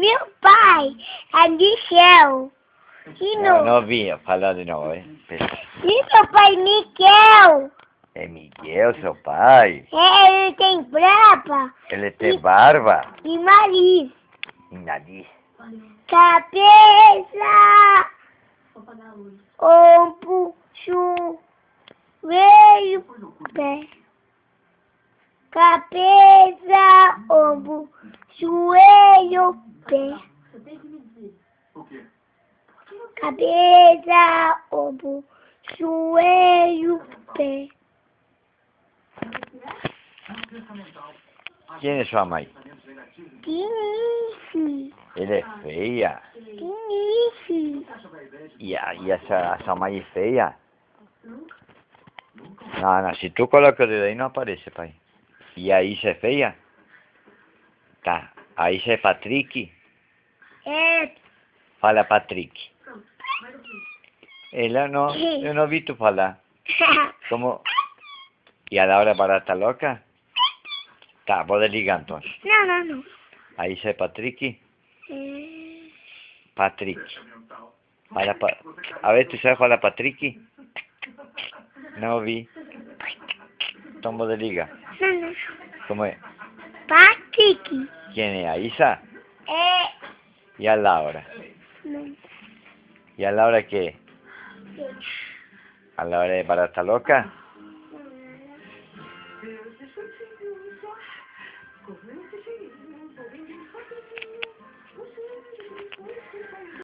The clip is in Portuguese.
Meu pai é Michel. E Não vinha falar de novo, hein? E meu pai Miguel. É Miguel, seu pai? É, ele tem barba. Ele tem barba E nariz. e nariz. Cabeça. Ombro, joelho, pé. Cabeça, ombro, joelho, pé. Cabeça, ombro, joelho, pé. Quem é sua mãe? Tinice. Ele é feia. Tinice. E a sua mãe é feia? Não, se tu coloca o dedo aí não aparece, pai. E a Isa é feia? Tá. A Isa é Patrick? É. Fala Patrick. Ela não, eu não vi tu falar. Como? E a Laura Barata louca? Tá, vou desligar então. Não. A Isa é Patrick? É. Patrick. Fala a ver, tu sabes falar Patrick? Não ouvi. Então vou desligar. Não. Como é? Patrick. Quem é? A Isa? É. E a Laura? Não. E a Laura quê? A Laura é Barata louca?